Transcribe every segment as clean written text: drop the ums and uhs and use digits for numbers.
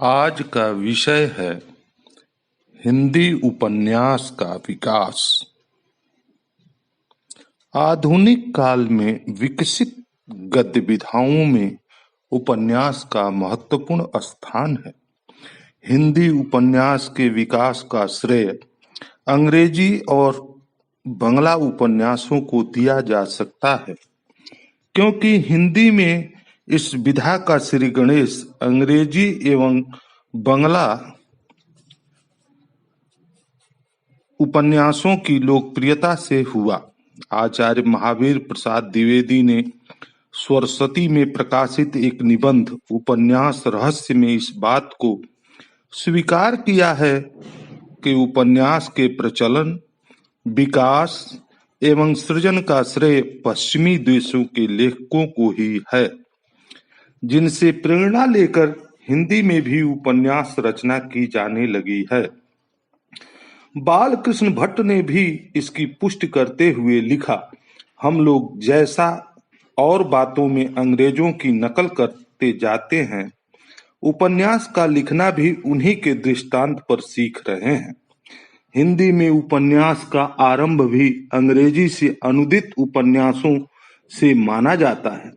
आज का विषय है हिंदी उपन्यास का विकास। आधुनिक काल में विकसित गद्य विधाओं में उपन्यास का महत्वपूर्ण स्थान है। हिंदी उपन्यास के विकास का श्रेय अंग्रेजी और बंगला उपन्यासों को दिया जा सकता है, क्योंकि हिंदी में इस विधा का श्री गणेश अंग्रेजी एवं बंगला उपन्यासों की लोकप्रियता से हुआ। आचार्य महावीर प्रसाद द्विवेदी ने सरस्वती में प्रकाशित एक निबंध उपन्यास रहस्य में इस बात को स्वीकार किया है कि उपन्यास के प्रचलन, विकास एवं सृजन का श्रेय पश्चिमी देशों के लेखकों को ही है, जिनसे प्रेरणा लेकर हिंदी में भी उपन्यास रचना की जाने लगी है। बालकृष्ण भट्ट ने भी इसकी पुष्टि करते हुए लिखा, हम लोग जैसा और बातों में अंग्रेजों की नकल करते जाते हैं, उपन्यास का लिखना भी उन्हीं के दृष्टांत पर सीख रहे हैं। हिंदी में उपन्यास का आरंभ भी अंग्रेजी से अनुदित उपन्यासों से माना जाता है।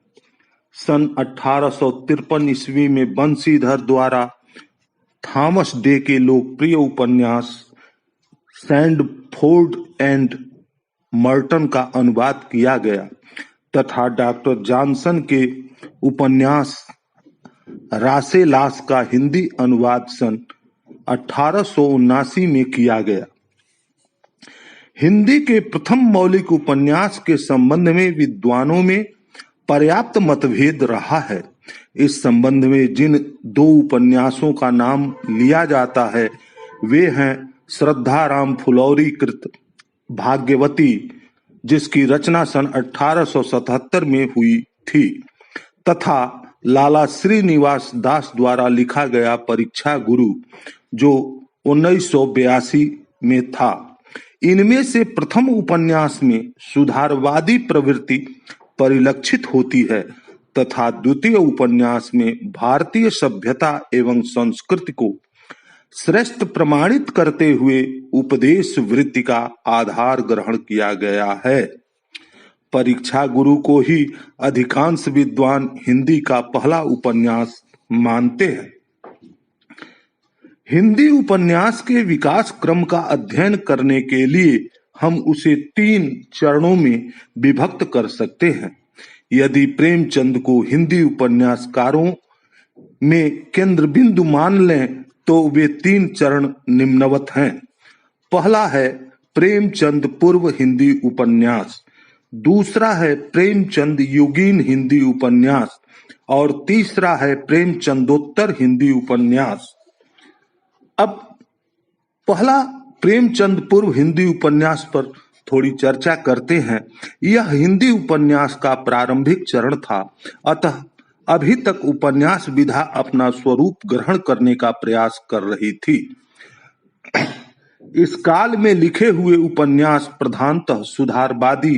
सन 1853 ईस्वी में बंशीधर द्वारा थॉमस डे के लोकप्रिय उपन्यास सैंडफोर्ड एंड मर्टन का अनुवाद किया गया तथा डॉक्टर जॉनसन के उपन्यास रासेलास का हिंदी अनुवाद सन 1879 में किया गया। हिंदी के प्रथम मौलिक उपन्यास के संबंध में विद्वानों में पर्याप्त मतभेद रहा है। इस संबंध में जिन दो उपन्यासों का नाम लिया जाता है वे हैं श्रद्धाराम फुलौरी कृत भाग्यवती, जिसकी रचना सन 1877 में हुई थी, तथा लाला श्रीनिवास दास द्वारा लिखा गया परीक्षा गुरु, जो 1982 में था। इनमें से प्रथम उपन्यास में सुधारवादी प्रवृत्ति परिलक्षित होती है तथा द्वितीय उपन्यास में भारतीय सभ्यता एवं संस्कृति को श्रेष्ठ प्रमाणित करते हुए उपदेश वृत्ति का आधार ग्रहण किया गया है। परीक्षा गुरु को ही अधिकांश विद्वान हिंदी का पहला उपन्यास मानते हैं। हिंदी उपन्यास के विकास क्रम का अध्ययन करने के लिए हम उसे 3 चरणों में विभक्त कर सकते हैं। यदि प्रेमचंद को हिंदी उपन्यासकारों में केंद्र बिंदु मान लें तो वे 3 चरण निम्नवत हैं। पहला है प्रेमचंद पूर्व हिंदी उपन्यास, दूसरा है प्रेमचंद युगीन हिंदी उपन्यास और तीसरा है प्रेमचंदोत्तर हिंदी उपन्यास। अब पहला प्रेमचंद पूर्व हिंदी उपन्यास पर थोड़ी चर्चा करते हैं। यह हिंदी उपन्यास का प्रारंभिक चरण था, अतः अभी तक उपन्यास विधा अपना स्वरूप ग्रहण करने का प्रयास कर रही थी। इस काल में लिखे हुए उपन्यास प्रधानतः सुधारवादी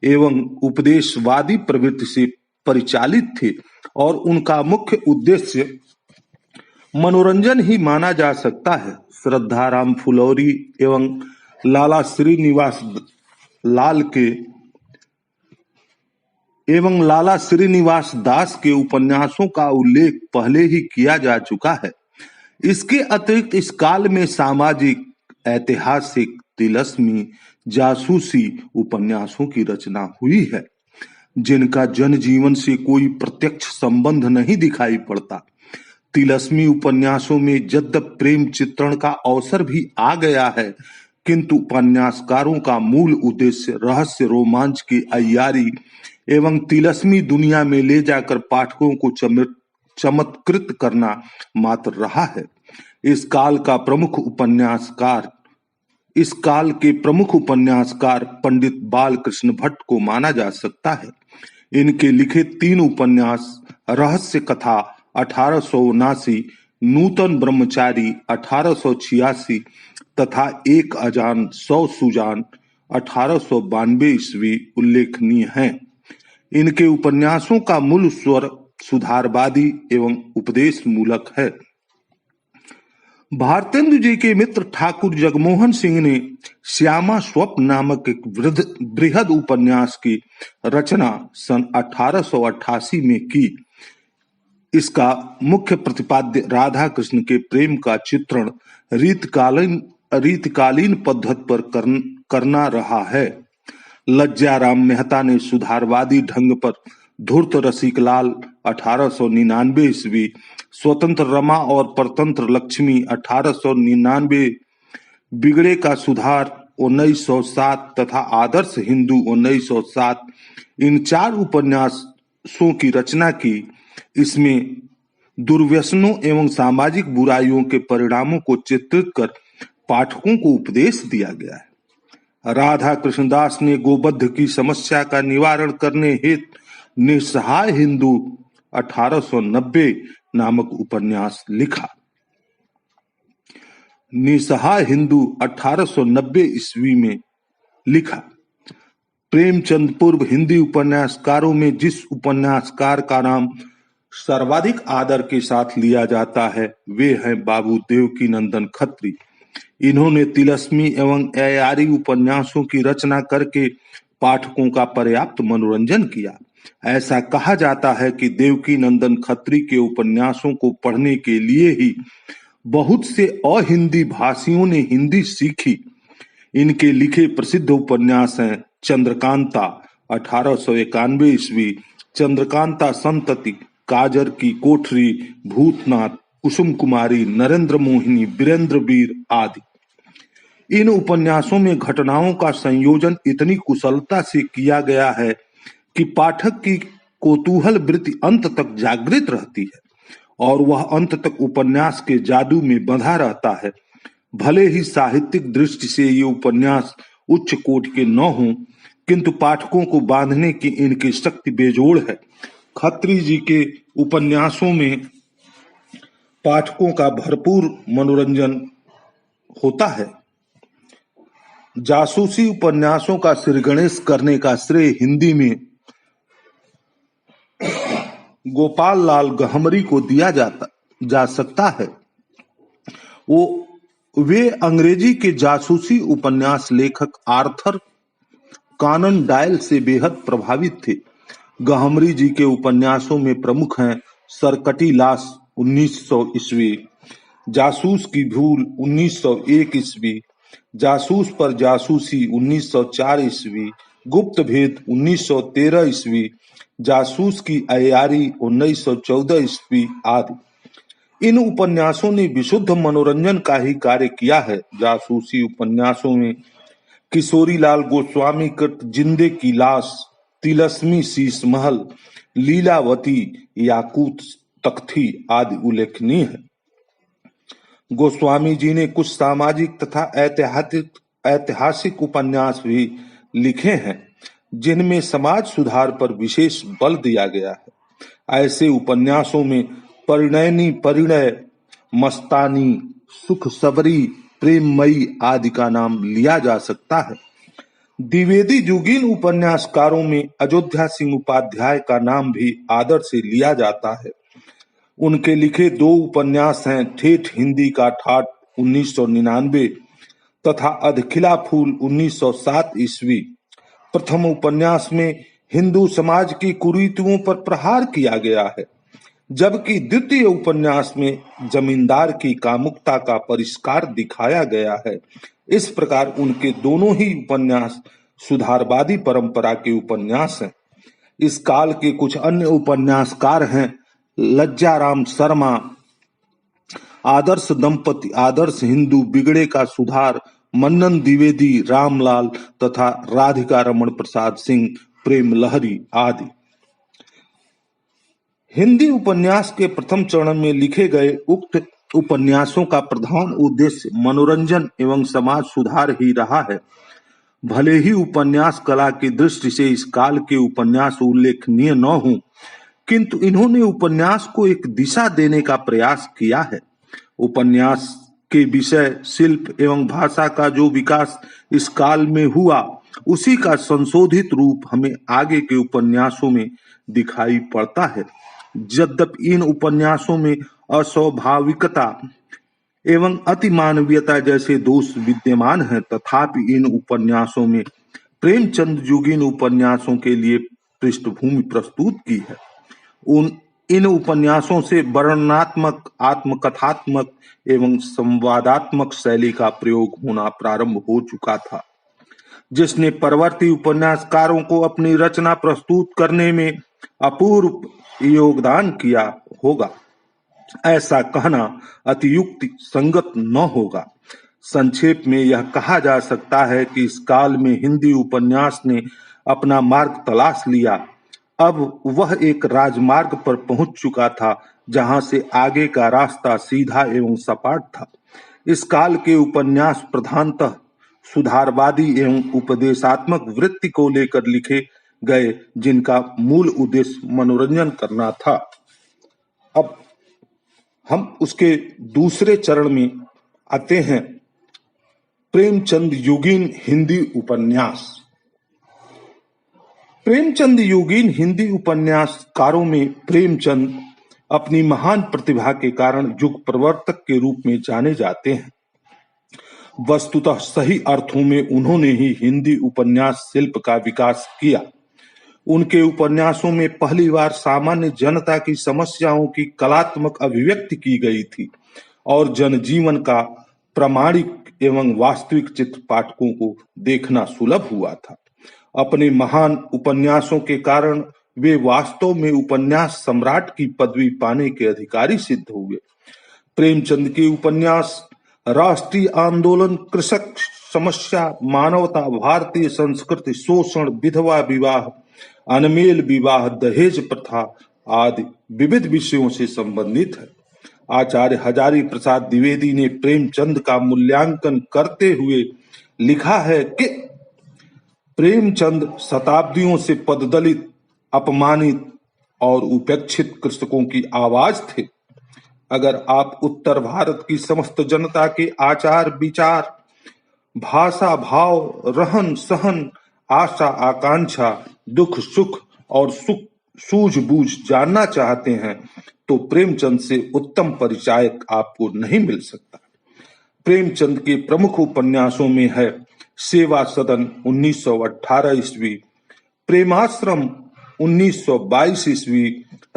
एवं उपदेशवादी प्रवृत्ति से परिचालित थे और उनका मुख्य उद्देश्य मनोरंजन ही माना जा सकता है। श्रद्धाराम फुलौरी एवं लाला श्रीनिवास दास के उपन्यासों का उल्लेख पहले ही किया जा चुका है। इसके अतिरिक्त इस काल में सामाजिक, ऐतिहासिक, तिलस्मी, जासूसी उपन्यासों की रचना हुई है, जिनका जनजीवन से कोई प्रत्यक्ष संबंध नहीं दिखाई पड़ता। तिलस्मी उपन्यासों में यद्यपि प्रेम चित्रण का अवसर भी आ गया है, किंतु उपन्यासकारों का मूल उद्देश्य रहस्य रोमांच की अय्यारी एवं तिलस्मी दुनिया में ले जाकर पाठकों को चमत्कृत करना मात्र रहा है। इस काल के प्रमुख उपन्यासकार पंडित बालकृष्ण भट्ट को माना जा सकता है। इनके लिखे 3 उपन्यास रहस्य कथा 1879, नूतन ब्रह्मचारी 1886 तथा एक अजान 100 सुजान 1892 ईस्वी उल्लेखनीय हैं। इनके उपन्यासों का मूल स्वर सुधारवादी एवं उपदेश मूलक है। भारतेंदु जी के मित्र ठाकुर जगमोहन सिंह ने श्यामा स्वप्न नामक एक बृहद उपन्यास की रचना सन 1888 में की। इसका मुख्य प्रतिपाद्य राधा कृष्ण के प्रेम का चित्रण रीतकालीन पद्धति पर करना रहा है। लज्जाराम मेहता ने सुधारवादी ढंग पर धूर्त रसिकलाल 1899 ईस्वी, स्वतंत्र रमा और परतंत्र लक्ष्मी 1899, बिगड़े का सुधार 1907 तथा आदर्श हिंदू 1907 इन 4 उपन्यासों की रचना की। इसमें दुर्व्यसनों एवं सामाजिक बुराइयों के परिणामों को चित्रित कर पाठकों को उपदेश दिया गया है। राधा कृष्णदास ने गोवध की समस्या का निवारण करने हेतु निस्सहाय हिंदू 1890 नामक उपन्यास लिखा। निस्सहाय हिंदू 1890 ईस्वी में लिखा। प्रेमचंद पूर्व हिंदी उपन्यासकारों में जिस उपन्यासकार का नाम सर्वाधिक आदर के साथ लिया जाता है वे हैं बाबू देवकीनंदन खत्री। इन्होंने तिलस्मी एवं अयारी उपन्यासों की रचना करके पाठकों का पर्याप्त मनोरंजन किया। ऐसा कहा जाता है कि देवकीनंदन खत्री के उपन्यासों को पढ़ने के लिए ही बहुत से अहिंदी भाषियों ने हिंदी सीखी। इनके लिखे प्रसिद्ध उपन्यास हैं चंद्रकांता 1891 ईस्वी, चंद्रकांता संतति, काजर की कोठरी, भूतनाथ, कुसुम कुमारी, नरेंद्र मोहिनी, वीरेंद्र वीर आदि। इन उपन्यासों में घटनाओं का संयोजन इतनी कुशलता से किया गया है कि पाठक की कौतूहल वृत्ति अंत तक जागृत रहती है और वह अंत तक उपन्यास के जादू में बंधा रहता है। भले ही साहित्यिक दृष्टि से ये उपन्यास उच्च कोटि के न हों, किंतु पाठकों को बांधने की इनकी शक्ति बेजोड़ है। खत्री जी के उपन्यासों में पाठकों का भरपूर मनोरंजन होता है। जासूसी उपन्यासों का श्रीगणेश करने का श्रेय हिंदी में गोपाल लाल गहमरी को दिया जा सकता है। वे अंग्रेजी के जासूसी उपन्यास लेखक आर्थर कॉनन डॉयल से बेहद प्रभावित थे। गहमरी जी के उपन्यासों में प्रमुख हैं सरकटी लाश 1900 ईस्वी, जासूस की भूल 1901 ईस्वी, जासूस पर जासूसी 1904 ईस्वी, गुप्त भेद 1913 ईस्वी, जासूस की अयारी 1914 ईस्वी आदि। इन उपन्यासों ने विशुद्ध मनोरंजन का ही कार्य किया है। जासूसी उपन्यासों में किशोरीलाल गोस्वामी कृत जिंदे की लाश, तिलस्मी शीश महल, लीलावती, याकूत तख्ती आदि उल्लेखनीय है। गोस्वामी जी ने कुछ सामाजिक तथा ऐतिहासिक उपन्यास भी लिखे हैं जिनमें समाज सुधार पर विशेष बल दिया गया है। ऐसे उपन्यासों में परिणय, मस्तानी, सुख सबरी, प्रेममयी आदि का नाम लिया जा सकता है। द्विवेदी युगीन उपन्यासकारों में अयोध्या सिंह उपाध्याय का नाम भी आदर से लिया जाता है। उनके लिखे 2 उपन्यास हैं ठेठ हिंदी का ठाठ 1999 तथा अधखिला फूल 1907 ईस्वी। प्रथम उपन्यास में हिंदू समाज की कुरीतियों पर प्रहार किया गया है, जबकि द्वितीय उपन्यास में जमींदार की कामुकता का परिष्कार दिखाया गया है। इस प्रकार उनके दोनों ही उपन्यास सुधारवादी परंपरा के उपन्यास हैं। इस काल के कुछ अन्य उपन्यासकार हैं लज्जाराम शर्मा, आदर्श दंपति, आदर्श हिंदू, बिगड़े का सुधार, मन्नन द्विवेदी, रामलाल तथा राधिका रमण प्रसाद सिंह, प्रेम लहरी आदि। हिंदी उपन्यास के प्रथम चरण में लिखे गए उक्त उपन्यासों का प्रधान उद्देश्य मनोरंजन एवं समाज सुधार ही रहा है। भले ही उपन्यास कला की दृष्टि से इस काल के उपन्यास उल्लेखनीय न हों, किंतु इन्होंने उपन्यास को एक दिशा देने का प्रयास किया है। उपन्यास के विषय, शिल्प एवं भाषा का जो विकास इस काल में हुआ, उसी का संशोधित रूप हमें आगे के उपन्यासों में दिखाई पड़ता है। यद्यपि इन उपन्यासों में अस्वाभाविकता एवं अति मानवीयता जैसे दोष विद्यमान हैं, तथापि इन उपन्यासों में प्रेमचंद युगीन उपन्यासों के लिए पृष्ठभूमि प्रस्तुत की है। इन उपन्यासों से वर्णनात्मक, आत्मकथात्मक एवं संवादात्मक शैली का प्रयोग होना प्रारंभ हो चुका था, जिसने परवर्ती उपन्यासकारों को अपनी रचना प्रस्तुत करने में अपूर्व योगदान किया होगा। ऐसा कहना अतियुक्ति संगत न होगा। संक्षेप में यह कहा जा सकता है कि इस काल में हिंदी उपन्यास ने अपना मार्ग तलाश लिया। अब वह एक राजमार्ग पर पहुंच चुका था, जहां से आगे का रास्ता सीधा एवं सपाट था। इस काल के उपन्यास प्रधानतः सुधारवादी एवं उपदेशात्मक वृत्ति को लेकर लिखे गए, जिनका मूल उद्देश्य मनोरंजन करना था। अब हम उसके दूसरे चरण में आते हैं, प्रेमचंद युगीन हिंदी उपन्यास। प्रेमचंद युगीन हिंदी उपन्यासकारों में प्रेमचंद अपनी महान प्रतिभा के कारण युग प्रवर्तक के रूप में जाने जाते हैं। वस्तुतः सही अर्थों में उन्होंने ही हिंदी उपन्यास शिल्प का विकास किया। उनके उपन्यासों में पहली बार सामान्य जनता की समस्याओं की कलात्मक अभिव्यक्ति की गई थी और जनजीवन का प्रामाणिक एवं वास्तविक चित्र पाठकों को देखना सुलभ हुआ था। अपने महान उपन्यासों के कारण वे वास्तव में उपन्यास सम्राट की पदवी पाने के अधिकारी सिद्ध हुए। प्रेमचंद के उपन्यास राष्ट्रीय आंदोलन, कृषक समस्या, मानवता, भारतीय संस्कृति, शोषण, विधवा विवाह, अनमेल विवाह, दहेज प्रथा आदि विविध विषयों से संबंधित है। आचार्य हजारी प्रसाद द्विवेदी ने प्रेमचंद का मूल्यांकन करते हुए लिखा है कि प्रेमचंद शताब्दियों से पददलित, अपमानित और उपेक्षित कृषकों की आवाज थे। अगर आप उत्तर भारत की समस्त जनता के आचार विचार, भाषा, भाव, रहन सहन, आशा आकांक्षा, दुख सुख और सूझबूझ जानना चाहते हैं, तो प्रेमचंद से उत्तम परिचायक आपको नहीं मिल सकता। प्रेमचंद के प्रमुख उपन्यासों में है सेवा सदन 1918 ईस्वी, प्रेमाश्रम 1922 ईस्वी,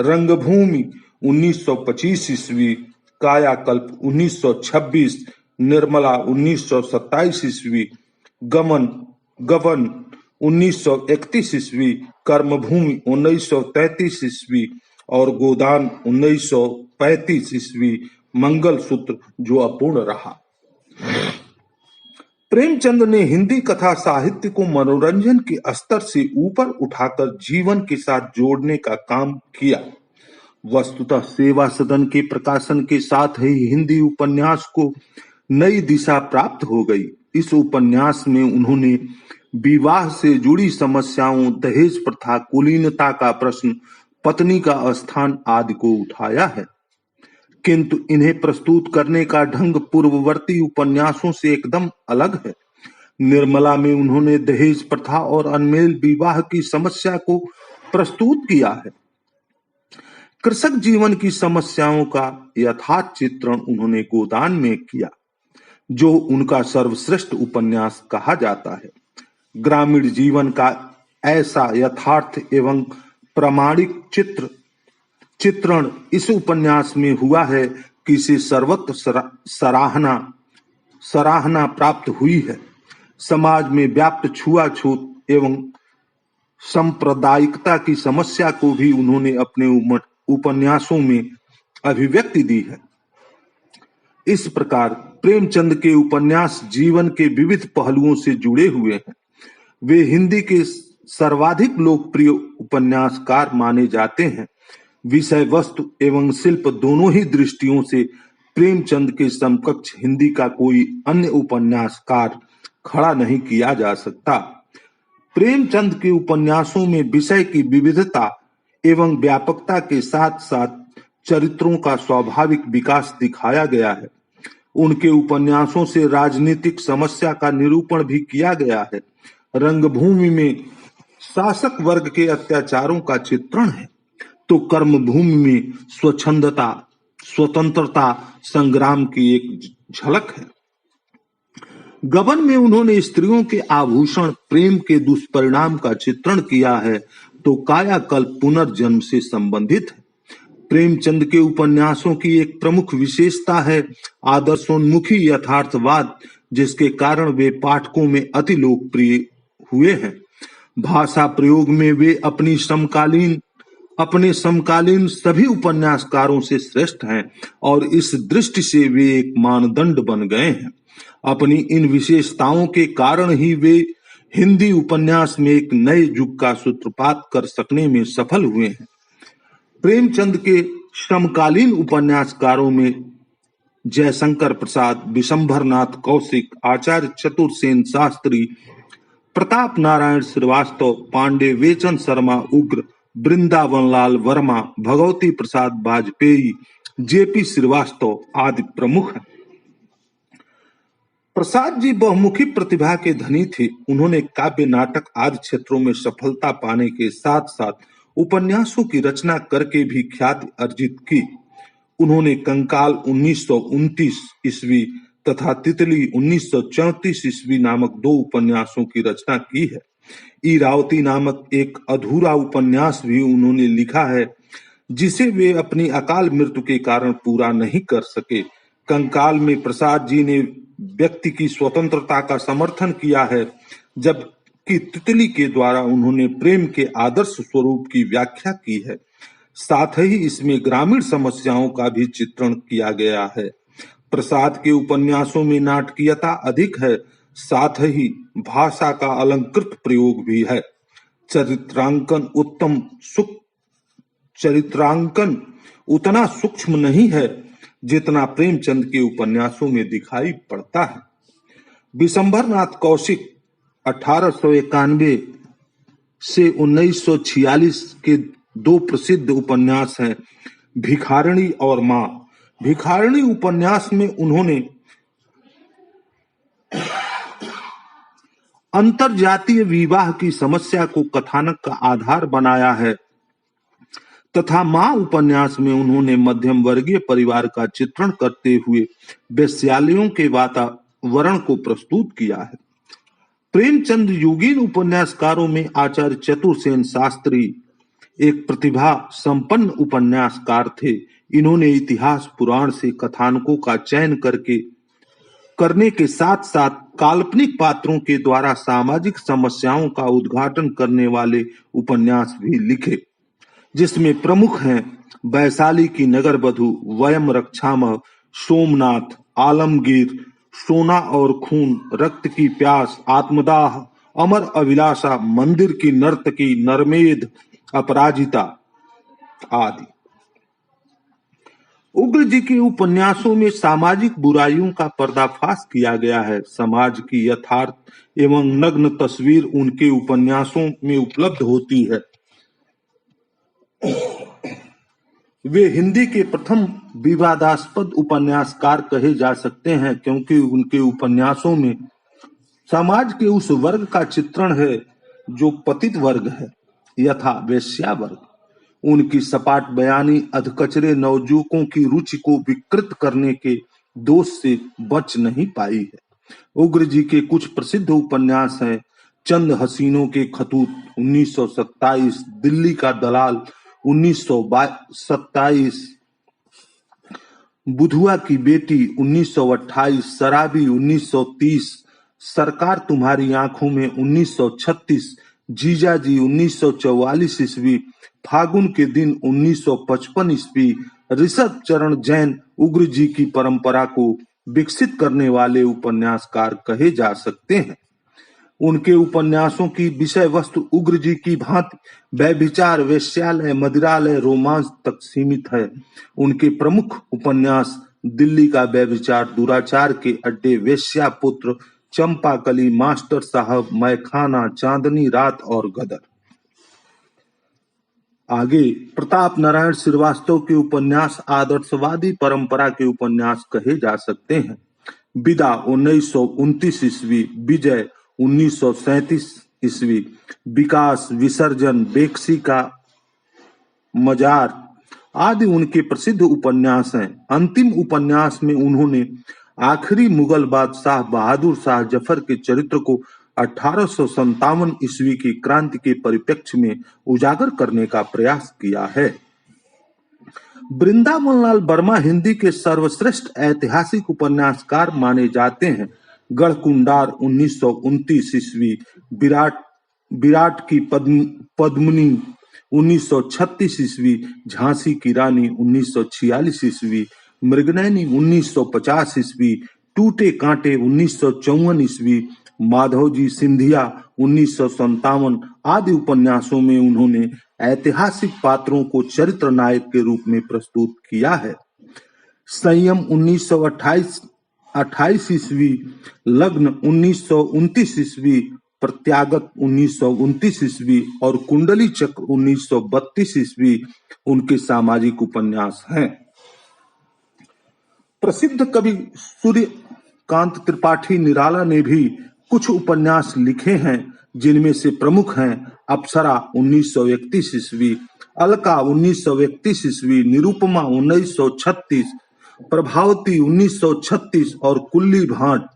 रंगभूमि 1925 ईस्वी, कायाकल्प 1926, निर्मला 1927 ईस्वी, गबन 1931 ईस्वी, कर्मभूमि 1933 ईस्वी और गोदान 1935 ईस्वी, मंगलसूत्र जो अपूर्ण रहा। प्रेमचंद ने हिंदी कथा साहित्य को मनोरंजन के स्तर से ऊपर उठाकर जीवन के साथ जोड़ने का काम किया। वस्तुतः सेवा सदन के प्रकाशन के साथ ही हिंदी उपन्यास को नई दिशा प्राप्त हो गई। इस उपन्यास में उन्होंने विवाह से जुड़ी समस्याओं, दहेज प्रथा, कुलीनता का प्रश्न, पत्नी का स्थान आदि को उठाया है, किंतु इन्हें प्रस्तुत करने का ढंग पूर्ववर्ती उपन्यासों से एकदम अलग है। निर्मला में उन्होंने दहेज प्रथा और अनमेल विवाह की समस्या को प्रस्तुत किया है। कृषक जीवन की समस्याओं का यथार्थ चित्रण उन्होंने गोदान में किया, जो उनका सर्वश्रेष्ठ उपन्यास कहा जाता है। ग्रामीण जीवन का ऐसा यथार्थ एवं प्रामाणिक चित्रण इस उपन्यास में हुआ है कि इसे सर्वत्र सराहना प्राप्त हुई है। समाज में व्याप्त छुआछूत एवं सांप्रदायिकता की समस्या को भी उन्होंने अपने उपन्यासों में अभिव्यक्ति दी है। इस प्रकार प्रेमचंद के उपन्यास जीवन के विविध पहलुओं से जुड़े हुए हैं। वे हिंदी के सर्वाधिक लोकप्रिय उपन्यासकार माने जाते हैं। विषय वस्तु एवं शिल्प दोनों ही दृष्टियों से प्रेमचंद के समकक्ष हिंदी का कोई अन्य उपन्यासकार खड़ा नहीं किया जा सकता। प्रेमचंद के उपन्यासों में विषय की विविधता एवं व्यापकता के साथ साथ चरित्रों का स्वाभाविक विकास दिखाया गया है। उनके उपन्यासों से राजनीतिक समस्या का निरूपण भी किया गया है। रंगभूमि में शासक वर्ग के अत्याचारों का चित्रण है, तो कर्मभूमि में स्वच्छंदता, स्वतंत्रता संग्राम की एक झलक है। गबन में उन्होंने स्त्रियों के आभूषण प्रेम के दुष्परिणाम का चित्रण किया है, तो कायाकल्प पुनर्जन्म से संबंधित है। प्रेमचंद के उपन्यासों की एक प्रमुख विशेषता है आदर्शोन्मुखी यथार्थवाद, जिसके कारण वे पाठकों में अति लोकप्रिय हुए हैं। भाषा प्रयोग में वे अपने समकालीन सभी उपन्यासकारों से श्रेष्ठ हैं और इस दृष्टि से वे एक मानदंड बन गए हैं। अपनी इन विशेषताओं के कारण ही वे हिंदी उपन्यास में एक नए युग का सूत्रपात कर सकने में सफल हुए हैं। प्रेमचंद के समकालीन उपन्यासकारों में जयशंकर प्रसाद, विशंभरनाथ कौशिक, आचार्य चतुरसेन शास्त्री, प्रताप नारायण श्रीवास्तव, पांडे वेचन शर्मा उग्र, वृंदावनलाल वर्मा, भगवती प्रसाद वाजपेयी, जेपी श्रीवास्तव आदि प्रमुख हैं। प्रसाद जी बहुमुखी प्रतिभा के धनी थे। उन्होंने काव्य, नाटक आदि क्षेत्रों में सफलता पाने के साथ साथ उपन्यासों की रचना करके भी ख्याति अर्जित की। उन्होंने कंकाल 1929 ईस्वी तथा तितली 1934 ईस्वी नामक 2 उपन्यासों की रचना की है। इरावती नामक एक अधूरा उपन्यास भी उन्होंने लिखा है, जिसे वे अपनी अकाल मृत्यु के कारण पूरा नहीं कर सके। कंकाल में प्रसाद जी ने व्यक्ति की स्वतंत्रता का समर्थन किया है, जबकि तितली के द्वारा उन्होंने प्रेम के आदर्श स्वरूप की व्याख्या की है। साथ ही इसमें ग्रामीण समस्याओं का भी चित्रण किया गया है। प्रसाद के उपन्यासों में नाटकीयता अधिक है, साथ ही भाषा का अलंकृत प्रयोग भी है। चरित्रांकन उतना सूक्ष्म नहीं है जितना प्रेमचंद के उपन्यासों में दिखाई पड़ता है। विशंभरनाथ कौशिक 1891 से 1946 के 2 प्रसिद्ध उपन्यास हैं, भिखारिणी और मां। भिखारिणी उपन्यास में उन्होंने अंतरजातीय विवाह की समस्या को कथानक का आधार बनाया है तथा मां उपन्यास में उन्होंने मध्यम वर्गीय परिवार का चित्रण करते हुए वेश्यालयों के वातावरण को प्रस्तुत किया है। प्रेमचंद युगीन उपन्यासकारों में आचार्य चतुरसेन शास्त्री एक प्रतिभा संपन्न उपन्यासकार थे। इन्होंने इतिहास पुराण से कथानकों का चयन करने के साथ साथ काल्पनिक पात्रों के द्वारा सामाजिक समस्याओं का उद्घाटन करने वाले उपन्यास भी लिखे, जिसमें प्रमुख हैं वैशाली की नगरवधू, वयम रक्षामः, सोमनाथ, आलमगीर, सोना और खून, रक्त की प्यास, आत्मदाह, अमर अभिलाषा, मंदिर की नर्तकी, नरमेध, अपराजिता आदि। उग्र जी के उपन्यासों में सामाजिक बुराइयों का पर्दाफाश किया गया है। समाज की यथार्थ एवं नग्न तस्वीर उनके उपन्यासों में उपलब्ध होती है। वे हिंदी के प्रथम विवादास्पद उपन्यासकार कहे जा सकते हैं, क्योंकि उनके उपन्यासों में समाज के उस वर्ग का चित्रण है जो पतित वर्ग है, यथा वेश्या वर्ग। उनकी सपाट बयानी अधकचरे नवजुवकों की रुचि को विकृत करने के दोष से बच नहीं पाई है। उग्र जी के कुछ प्रसिद्ध उपन्यास हैं चंद हसीनों के खतूत 1927, दिल्ली का दलाल 1927, बुधुआ की बेटी 1928, शराबी 1930, सरकार तुम्हारी आंखों में 1936, जीजाजी 1944 ईस्वी, फागुन के दिन 1955 ईस्वी। ऋषभ चरण जैन उग्र जी की परंपरा को विकसित करने वाले उपन्यासकार कहे जा सकते हैं। उनके उपन्यासों की विषय वस्तु उग्र जी की भांति व्यभिचार, वेश्यालय, मदिरालय, रोमांस तक सीमित है। उनके प्रमुख उपन्यास दिल्ली का व्यभिचार, दुराचार के अड्डे, वेश्या पुत्र, चंपाकली, मास्टर साहब, मैखाना, चांदनी रात और गदर। आगे प्रताप नारायण श्रीवास्तव के उपन्यास आदर्शवादी परंपरा के उपन्यास कहे जा सकते हैं। विदा 1929 ईस्वी, विजय 1937 ईस्वी, विकास, विसर्जन, बेक्सी का मजार, आदि उनके प्रसिद्ध उपन्यास हैं। अंतिम उपन्यास में उन्होंने आखिरी मुगल बादशाह बहादुर शाह जफर के चरित्र को 1857 ईस्वी की क्रांति के परिप्रेक्ष्य में उजागर करने का प्रयास किया है। वृंदावन लाल वर्मा हिंदी के सर्वश्रेष्ठ ऐतिहासिक उपन्यासकार माने जाते हैं। गढ़कुंडार 1929 ईस्वी, विराट की पद्मिनी 1936 ईस्वी, झांसी की रानी 1946 ईस्वी, मृगनयनी 1950 ईस्वी, टूटे कांटे 1954 ईस्वी, माधवजी सिंधिया 1957 आदि उपन्यासों में उन्होंने ऐतिहासिक पात्रों को चरित्र नायक के रूप में प्रस्तुत किया है। संयम 1928 ईस्वी, लग्न 1929 ईस्वी, प्रत्यागत 1929 ईस्वी और कुंडली चक्र 1932 ईस्वी उनके सामाजिक उपन्यास हैं। प्रसिद्ध कवि सूर्यकांत त्रिपाठी निराला ने भी कुछ उपन्यास लिखे हैं, जिनमें से प्रमुख हैं अप्सरा 1931 ईस्वी, अलका 1931 ईस्वी, निरुपमा 1936, प्रभावती 1936 और कुल्ली भाट।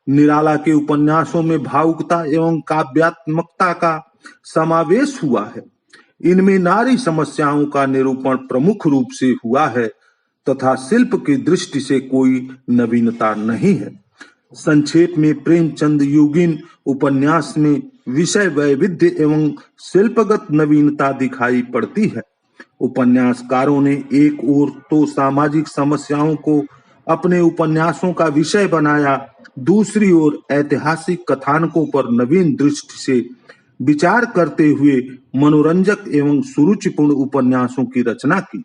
निराला के उपन्यासों में भावुकता एवं काव्यात्मकता का समावेश हुआ है। इनमें नारी समस्याओं का निरूपण प्रमुख रूप से हुआ है तथा शिल्प की दृष्टि से कोई नवीनता नहीं है। संक्षेप में प्रेमचंद युगीन उपन्यास में विषय वैविध्य एवं शिल्पगत नवीनता दिखाई पड़ती है। उपन्यासकारों ने एक ओर तो सामाजिक समस्याओं को अपने उपन्यासों का विषय बनाया, दूसरी ओर ऐतिहासिक कथानकों पर नवीन दृष्टि से विचार करते हुए मनोरंजक एवं सुरुचिपूर्ण उपन्यासों की रचना की।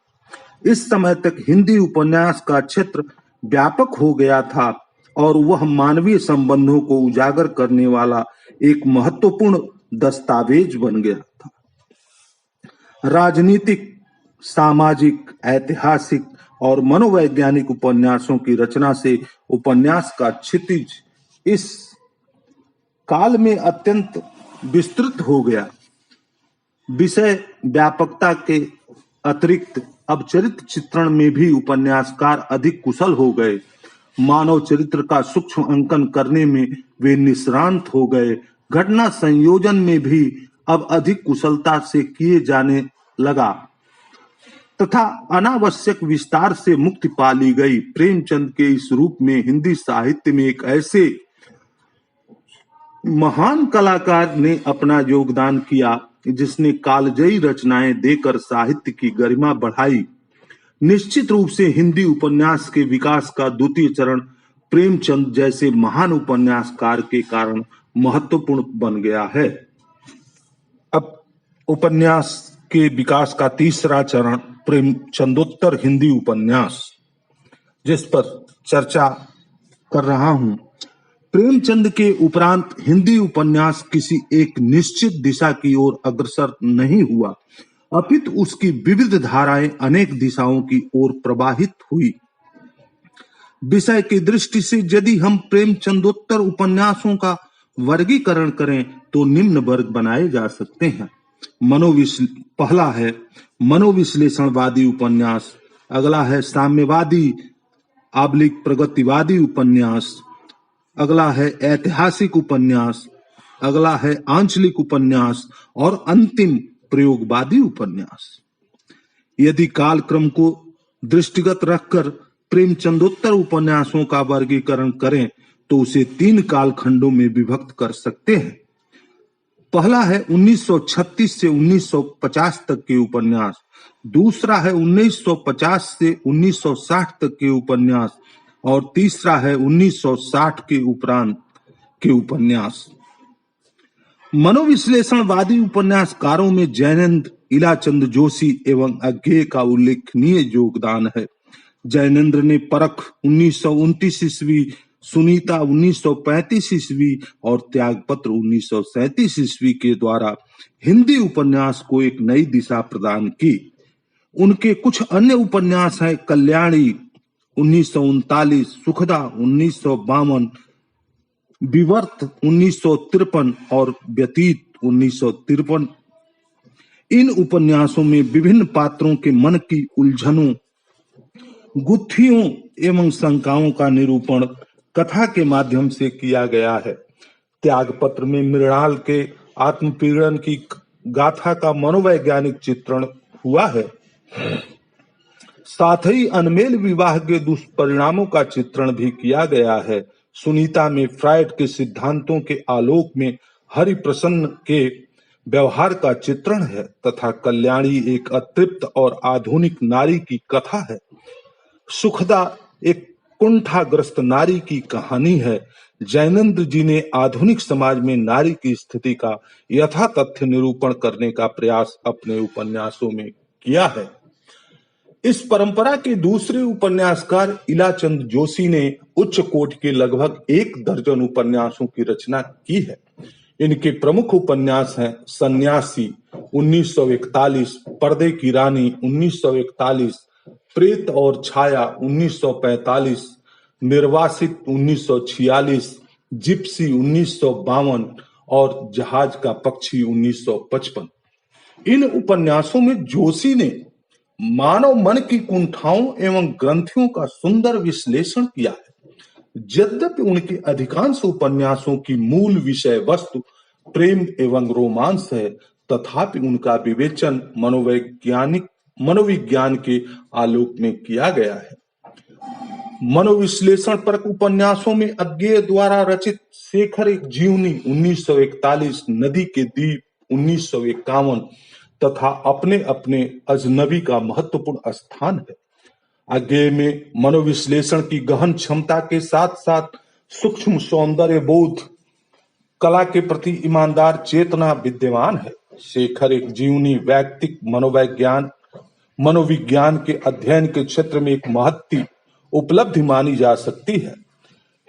इस समय तक हिंदी उपन्यास का क्षेत्र व्यापक हो गया था और वह मानवीय संबंधों को उजागर करने वाला एक महत्वपूर्ण दस्तावेज बन गया था। राजनीतिक, सामाजिक, ऐतिहासिक और मनोवैज्ञानिक उपन्यासों की रचना से उपन्यास का क्षितिज इस काल में अत्यंत विस्तृत हो गया। विषय व्यापकता के अतिरिक्त अब चरित्र चित्रण में भी उपन्यासकार अधिक कुशल हो गए। मानव चरित्र का सूक्ष्म अंकन करने में वे निष्णात हो गए। घटना संयोजन में भी अब अधिक कुशलता से किए जाने लगा तथा अनावश्यक विस्तार से मुक्ति पा ली गई। प्रेमचंद के इस रूप में हिंदी साहित्य में एक ऐसे महान कलाकार ने अपना योगदान किया जिसने कालजयी रचनाएं देकर साहित्य की गरिमा बढ़ाई। निश्चित रूप से हिंदी उपन्यास के विकास का द्वितीय चरण प्रेमचंद जैसे महान उपन्यासकार के कारण महत्वपूर्ण बन गया है। अब उपन्यास के विकास का तीसरा चरण प्रेमचंदोत्तर हिंदी उपन्यास, जिस पर चर्चा कर रहा हूं। प्रेमचंद के उपरांत हिंदी उपन्यास किसी एक निश्चित दिशा की ओर अग्रसर नहीं हुआ, अपितु उसकी विविध धाराएं अनेक दिशाओं की ओर प्रवाहित हुई। विषय की दृष्टि से यदि हम प्रेमचंदोत्तर उपन्यासों का वर्गीकरण करें तो निम्न वर्ग बनाए जा सकते हैं। पहला है मनोविश्लेषणवादी उपन्यास, अगला है साम्यवादी / प्रगतिवादी उपन्यास, अगला है ऐतिहासिक उपन्यास, अगला है आंचलिक उपन्यास और अंतिम प्रयोगवादी उपन्यास। यदि कालक्रम को दृष्टिगत रखकर प्रेमचंदोत्तर उपन्यासों का वर्गीकरण करें तो उसे 3 कालखंडों में विभक्त कर सकते हैं। पहला है 1936 से 1950 तक के उपन्यास, दूसरा है 1950 से 1960 तक के उपन्यास और तीसरा है 1960 के उपरांत के उपन्यास। मनोविश्लेषणवादी उपन्यासकारों में जैनेन्द्र, इलाचंद जोशी एवं अज्ञेय का उल्लेखनीय योगदान है। जैनेन्द्र ने परख 1929 ईस्वी, सुनीता 1935 ईस्वी और त्यागपत्र 1937 ईस्वी के द्वारा हिंदी उपन्यास को एक नई दिशा प्रदान की। उनके कुछ अन्य उपन्यास हैं कल्याणी 1939, सुखदा 1952, विवर्त 1953 और व्यतीत 1953। इन उपन्यासों में विभिन्न पात्रों के मन की उलझनों, गुत्थियों एवं शंकाओं का निरूपण कथा के माध्यम से किया गया है। त्यागपत्र में मृणाल के आत्मपीड़न की गाथा का मनोवैज्ञानिक चित्रण हुआ है। साथ ही अनमेल विवाह के दुष्परिणामों का चित्रण भी किया गया है। सुनीता में फ्रायड के सिद्धांतों के आलोक में हरिप्रसन्न के व्यवहार का चित्रण है तथा कल्याणी एक अतृप्त और आधुनिक नारी की कथा है। सुखदा एक कुंठाग्रस्त नारी की कहानी है। जैनेन्द्र जी ने आधुनिक समाज में नारी की स्थिति का यथातथ्य निरूपण करने का प्रयास अपने उपन्यासों में किया है। इस परंपरा के दूसरे उपन्यासकार इलाचंद जोशी ने उच्च कोट के लगभग 1 दर्जन उपन्यासों की रचना की है। इनके प्रमुख उपन्यास हैं सन्यासी 1941, पर्दे की रानी 1941, प्रेत और छाया 1945, निर्वासित 1946, जिप्सी 1952 और जहाज का पक्षी 1955। इन उपन्यासों में जोशी ने मानव मन की कुंठाओं एवं ग्रंथियों का सुंदर विश्लेषण किया है। यद्यपि उनके अधिकांश उपन्यासों की मूल विषय वस्तु प्रेम एवं रोमांस है, तथापि उनका विवेचन मनोविज्ञान के आलोक में किया गया है। मनोविश्लेषण पर उपन्यासों में अज्ञेय द्वारा रचित शेखर एक जीवनी 1941, नदी के द्वीप 1951 तथा अपने अपने अजनबी का महत्वपूर्ण स्थान है। अज्ञेय में मनोविश्लेषण की गहन क्षमता के साथ साथ सूक्ष्म सौंदर्य बोध, कला के प्रति ईमानदार चेतना विद्यमान है। शेखर एक जीवनी वैयक्तिक मनोविज्ञान के अध्ययन के क्षेत्र में एक महत्ती उपलब्धि मानी जा सकती है।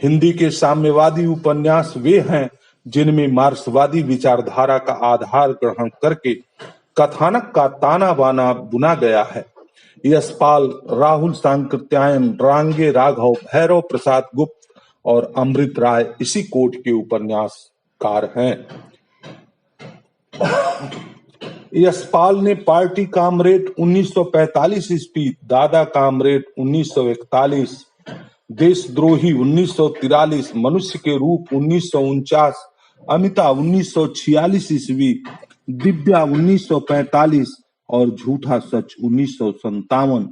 हिंदी के साम्यवादी उपन्यास वे हैं जिनमें मार्क्सवादी विचारधारा का आधार ग्रहण करके कथानक का ताना बाना बुना गया है। यशपाल, राहुल सांकृत्यायन, रांगे राघव, भैरव प्रसाद गुप्त और अमृत राय इसी कोट के उपन्यासकार हैं। यशपाल ने पार्टी कामरेड 1945 ईस्वी, दादा कामरेड 1941, देशद्रोही 1943, मनुष्य के रूप 1949, अमिता 1946 ईस्वी, दिव्या 1945 और झूठा सच 1957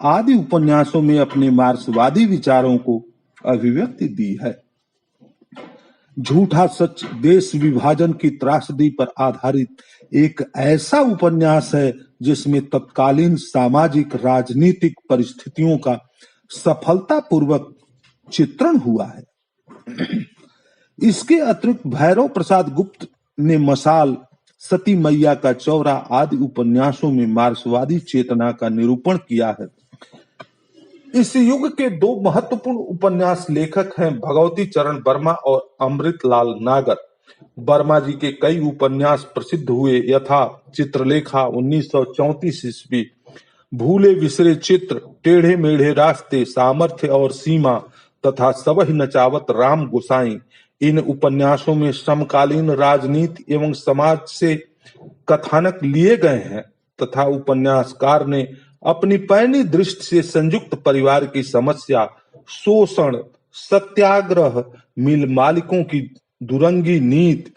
आदि उपन्यासों में अपने मार्क्सवादी विचारों को अभिव्यक्ति दी है। झूठा सच देश विभाजन की त्रासदी पर आधारित एक ऐसा उपन्यास है जिसमें तत्कालीन सामाजिक राजनीतिक परिस्थितियों का सफलतापूर्वक चित्रण हुआ है। इसके अतिरिक्त भैरव प्रसाद गुप्त ने मसाल, सती मैया का चौरा आदि उपन्यासों में मार्क्सवादी चेतना का निरूपण किया है। इस युग के 2 महत्वपूर्ण उपन्यास लेखक हैं भगवती चरण वर्मा और अमृतलाल नागर। वर्मा जी के कई उपन्यास प्रसिद्ध हुए, यथा चित्रलेखा 1934 ईस्वी, भूले विसरे चित्र, टेढ़े मेढ़े रास्ते, सामर्थ्य और सीमा तथा सबहि नचावत राम गोसाई। इन उपन्यासों में समकालीन राजनीति एवं समाज से कथानक लिए गए हैं तथा उपन्यासकार ने अपनी पैनी दृष्टि से संयुक्त परिवार की समस्या, शोषण, सत्याग्रह, मिल मालिकों की दुरंगी नीति,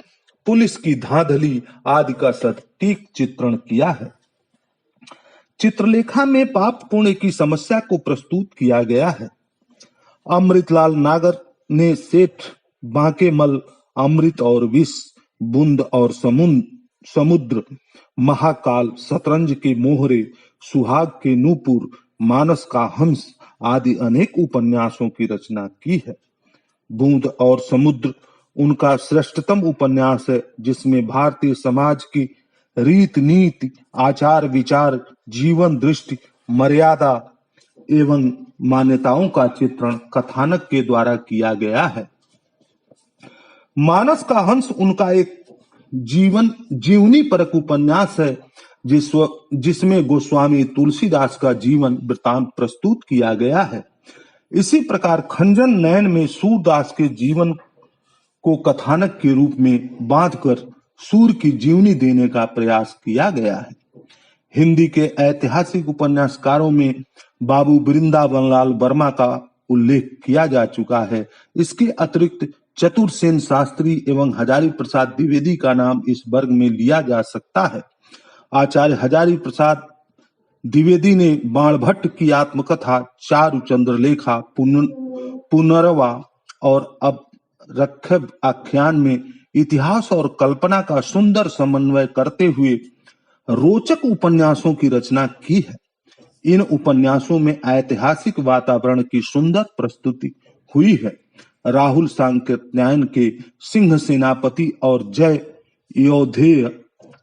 पुलिस की धांधली आदि का सटीक चित्रण किया है। चित्रलेखा में पाप पुण्य की समस्या को प्रस्तुत किया गया है। अमृतलाल नागर ने सेठ बांकेमल, अमृत और विष, बूंद और समुद्र, महाकाल, शतरंज के मोहरे, सुहाग के नूपुर, मानस का हंस आदि अनेक उपन्यासों की रचना की है। बूंद और समुद्र उनका श्रेष्ठतम उपन्यास है जिसमें भारतीय समाज की रीति नीति, आचार विचार, जीवन दृष्टि, मर्यादा एवं मान्यताओं का चित्रण कथानक के द्वारा किया गया है। मानस का हंस उनका एक जीवनी परक उपन्यास है जिसमें गोस्वामी तुलसीदास का जीवन वृत्तांत प्रस्तुत किया गया है। इसी प्रकार खंजन नयन में सूरदास के जीवन को कथानक के रूप में बांधकर सूर की जीवनी देने का प्रयास किया गया है। हिंदी के ऐतिहासिक उपन्यासकारों में बाबू वृंदावनलाल वर्मा का उल्लेख किया जा चुका है। इसके अतिरिक्त चतुर सेन शास्त्री एवं हजारी प्रसाद द्विवेदी का नाम इस वर्ग में लिया जा सकता है। आचार्य हजारी प्रसाद द्विवेदी ने बाणभट्ट की आत्मकथा चारु चंद्रलेखा, पुनरवा और अब रक्षभ आख्यान में इतिहास और कल्पना का सुंदर समन्वय करते हुए रोचक उपन्यासों की रचना की है। इन उपन्यासों में ऐतिहासिक वातावरण की सुंदर प्रस्तुति हुई है। राहुल सांकृत्यायन के सिंह सेनापति और जय योधेय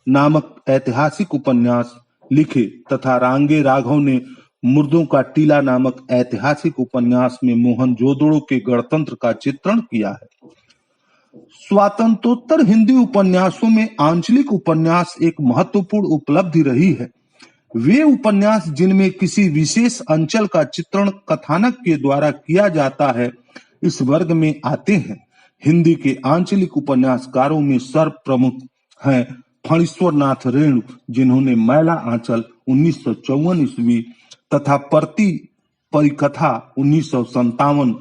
नामक ऐतिहासिक उपन्यास लिखे तथा रांगे राघव ने मुर्दों का टीला नामक ऐतिहासिक उपन्यास में मोहनजोदड़ो के गणतंत्र का चित्रण किया है। स्वातंत्रोत्तर हिंदी उपन्यासों में आंचलिक उपन्यास एक महत्वपूर्ण उपलब्धि रही है। वे उपन्यास जिनमें किसी विशेष अंचल का चित्रण कथानक के द्वारा किया जाता है इस वर्ग में आते हैं। हिंदी के आंचलिक उपन्यासकारों में सर्वप्रमुख हैं फणीश्वर नाथ रेणु, जिन्होंने मैला आंचल 1954 ईस्वी तथा परती परिकथा 1957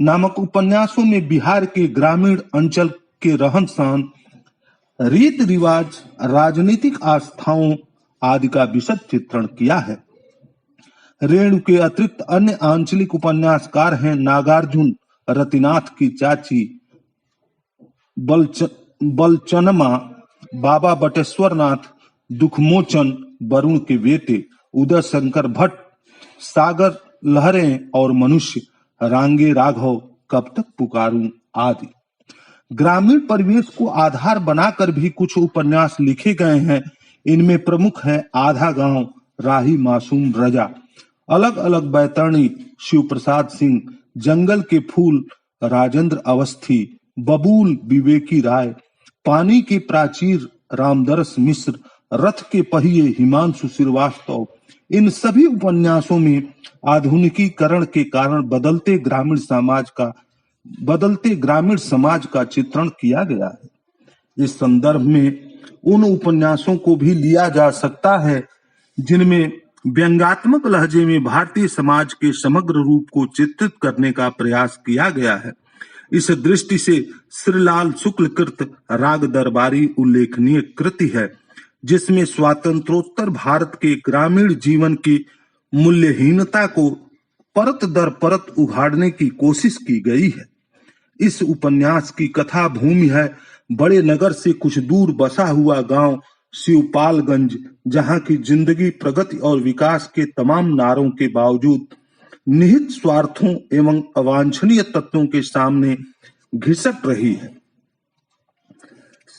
नामक उपन्यासों में बिहार के ग्रामीण अंचल के रहन सहन, रीत रिवाज, राजनीतिक आस्थाओं आदि का विशद चित्रण किया है। रेणु के अतिरिक्त अन्य आंचलिक उपन्यासकार हैं नागार्जुन रतिनाथ की चाची बलचनमा, बाबा बटेश्वर नाथ, दुखमोचन वरुण के बेटे, उदय शंकर भट्ट, सागर लहरें और मनुष्य, रांगे राघव, कब तक पुकारूं आदि। ग्रामीण परिवेश को आधार बनाकर भी कुछ उपन्यास लिखे गए हैं। इनमें प्रमुख है आधा गांव, राही मासूम रजा, अलग अलग बैतरणी शिव प्रसाद सिंह, जंगल के फूल राजेंद्र अवस्थी, बबूल विवेकी राय, पानी की प्राचीर रामदरस मिश्र, रथ के पहिए हिमांशु श्रीवास्तव। इन सभी उपन्यासों में आधुनिकीकरण के कारण बदलते ग्रामीण समाज का चित्रण किया गया है। इस संदर्भ में उन उपन्यासों को भी लिया जा सकता है जिनमें व्यंग्यात्मक लहजे में भारतीय समाज के समग्र रूप को चित्रित करने का प्रयास किया गया है। इस दृष्टि से श्रीलाल शुक्ल कृत राग दरबारी उल्लेखनीय कृति है, जिसमें स्वातंत्रोत्तर भारत के ग्रामीण जीवन की मूल्यहीनता को परत दर परत उघाड़ने की कोशिश की गई है। इस उपन्यास की कथा भूमि है बड़े नगर से कुछ दूर बसा हुआ गांव शिवपालगंज, जहां की जिंदगी प्रगति और विकास के तमाम नारों के बावजूद निहित स्वार्थों एवं अवांछनीय तत्वों के सामने घिसट रही है।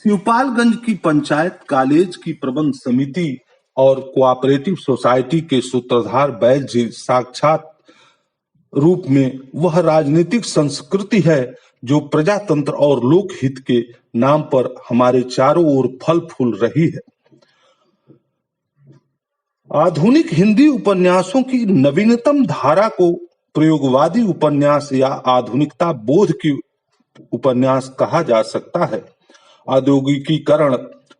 शिवपालगंज की पंचायत, कॉलेज की प्रबंध समिति और कोऑपरेटिव सोसाइटी के सूत्रधार बैल जी साक्षात रूप में वह राजनीतिक संस्कृति है जो प्रजातंत्र और लोकहित के नाम पर हमारे चारों ओर फल फूल रही है। आधुनिक हिंदी उपन्यासों की नवीनतम धारा को प्रयोगवादी उपन्यास या आधुनिकता बोध की उपन्यास कहा जा सकता है। औद्योगिकीकरण,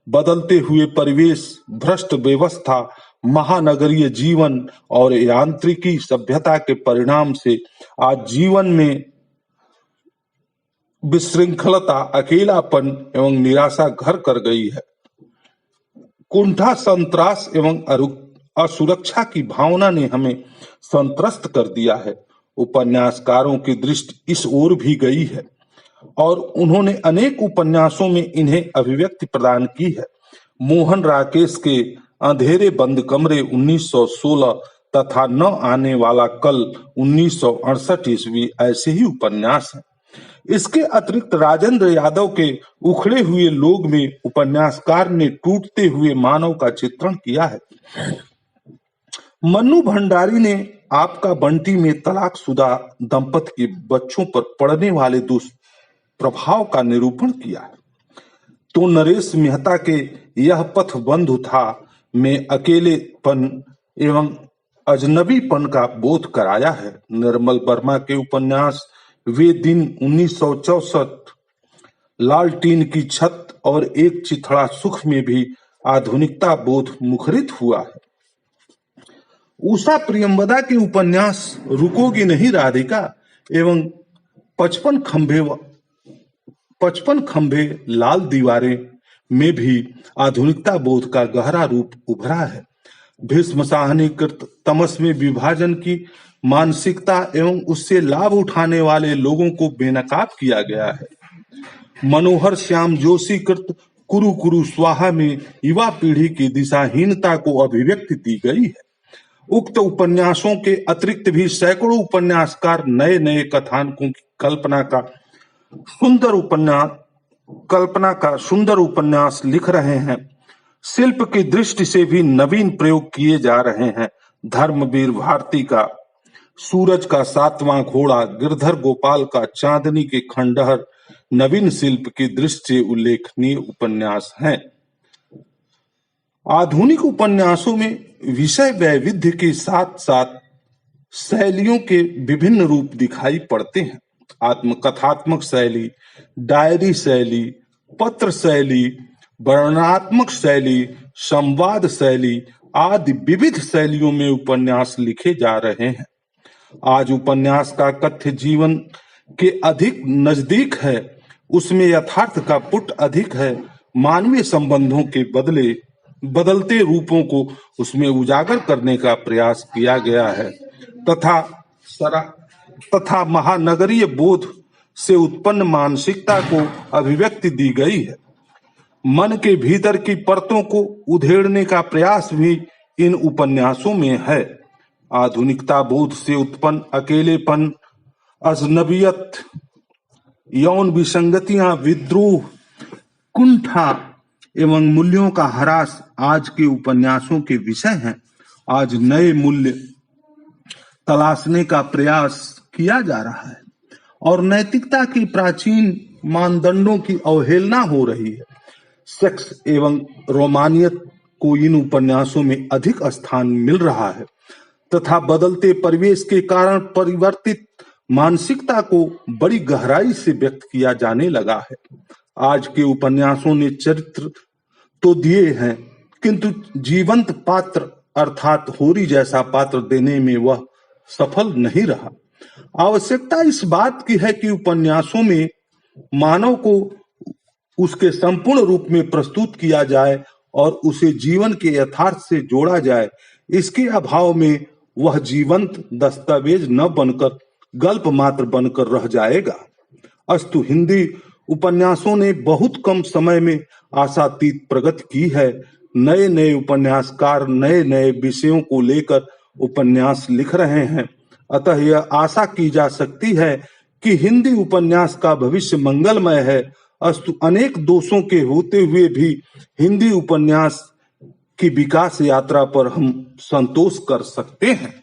बदलते हुए परिवेश, भ्रष्ट व्यवस्था, महानगरीय जीवन और यांत्रिकी सभ्यता के परिणाम से आज जीवन में विशृंखलता, अकेलापन एवं निराशा घर कर गई है। कुंठा, संत्रास एवं असुरक्षा की भावना ने हमें संत्रस्त कर दिया है। उपन्यासकारों की दृष्टि इस ओर भी गई है और उन्होंने अनेक उपन्यासों में इन्हें अभिव्यक्ति प्रदान की है। मोहन राकेश के अंधेरे बंद कमरे 1916 तथा न आने वाला कल 1968 ईस्वी ऐसे ही उपन्यास हैं। इसके अतिरिक्त राजेंद्र यादव के उखड़े हुए लोग में उपन्यासकार ने टूटते हुए मानव का चित्रण किया है। मन्नू भंडारी ने आपका बंटी में तलाकशुदा दंपति के बच्चों पर पड़ने वाले दुष्प्रभाव का निरूपण किया है। तो नरेश मेहता के यह पथ बंधु था में अकेलेपन एवं अजनबीपन का बोध कराया है। निर्मल वर्मा के उपन्यास वे दिन 1964, लालटीन की छत और एक चिथड़ा सुख में भी आधुनिकता बोध मुखरित हुआ है। उषा प्रियंवदा के उपन्यास रुकोगी नहीं राधिका एवं 55 खंभे लाल दीवारें में भी आधुनिकता बोध का गहरा रूप उभरा है। भीष्म साहनीकृत तमस में विभाजन की मानसिकता एवं उससे लाभ उठाने वाले लोगों को बेनकाब किया गया है। मनोहर श्याम जोशी कृत कुरु कुरु स्वाहा में युवा पीढ़ी की दिशाहीनता को अभिव्यक्ति दी गई है। उक्त उपन्यासों के अतिरिक्त भी सैकड़ों उपन्यासकार नए नए कथानकों की कल्पना का सुंदर उपन्यास लिख रहे हैं। शिल्प की दृष्टि से भी नवीन प्रयोग किए जा रहे हैं। धर्मवीर भारती का सूरज का 7वां घोड़ा, गिरधर गोपाल का चांदनी के खंडहर नवीन शिल्प की दृष्टि से उल्लेखनीय उपन्यास हैं। आधुनिक उपन्यासों में विषय वैविध्य के साथ साथ शैलियों के विभिन्न रूप दिखाई पड़ते हैं। आत्मकथात्मक शैली, डायरी शैली, पत्र शैली, वर्णनात्मक शैली, संवाद शैली आदि विविध शैलियों में उपन्यास लिखे जा रहे हैं। आज उपन्यास का कथ्य जीवन के अधिक नजदीक है, उसमें यथार्थ का पुट अधिक है। मानवीय संबंधों के बदलते रूपों को उसमें उजागर करने का प्रयास किया गया है तथा महानगरीय बोध से उत्पन्न मानसिकता को अभिव्यक्ति दी गई है। मन के भीतर की परतों को उधेड़ने का प्रयास भी इन उपन्यासों में है। आधुनिकता बोध से उत्पन्न अकेलेपन, अजनबियत, यौन विसंगतियां, विद्रोह, कुंठा एवं मूल्यों का ह्रास आज के उपन्यासों के विषय हैं। आज नए मूल्य तलाशने का प्रयास किया जा रहा है और नैतिकता के प्राचीन मानदंडों की अवहेलना हो रही है। सेक्स एवं रोमानियत को इन उपन्यासों में अधिक स्थान मिल रहा है तथा बदलते परिवेश के कारण परिवर्तित मानसिकता को बड़ी गहराई से व्यक्त किया जाने लगा है। आज के उपन्यासों ने चरित्र तो दिए हैं, किंतु जीवंत पात्र अर्थात होरी जैसा पात्र देने में वह सफल नहीं रहा। आवश्यकता इस बात की है कि उपन्यासों में मानव को उसके संपूर्ण रूप में प्रस्तुत किया जाए और उसे जीवन के यथार्थ से जोड़ा जाए। इसके अभाव में वह जीवंत दस्तावेज न बनकर गल्प मात्र बनकर रह जाएगा। अस्तु हिंदी उपन्यासों ने बहुत कम समय में आशातीत प्रगति की है। नए नए उपन्यासकार नए नए विषयों को लेकर उपन्यास लिख रहे हैं। अतः यह आशा की जा सकती है कि हिंदी उपन्यास का भविष्य मंगलमय है। अस्तु अनेक दोषों के होते हुए भी हिंदी उपन्यास की विकास यात्रा पर हम संतोष कर सकते हैं।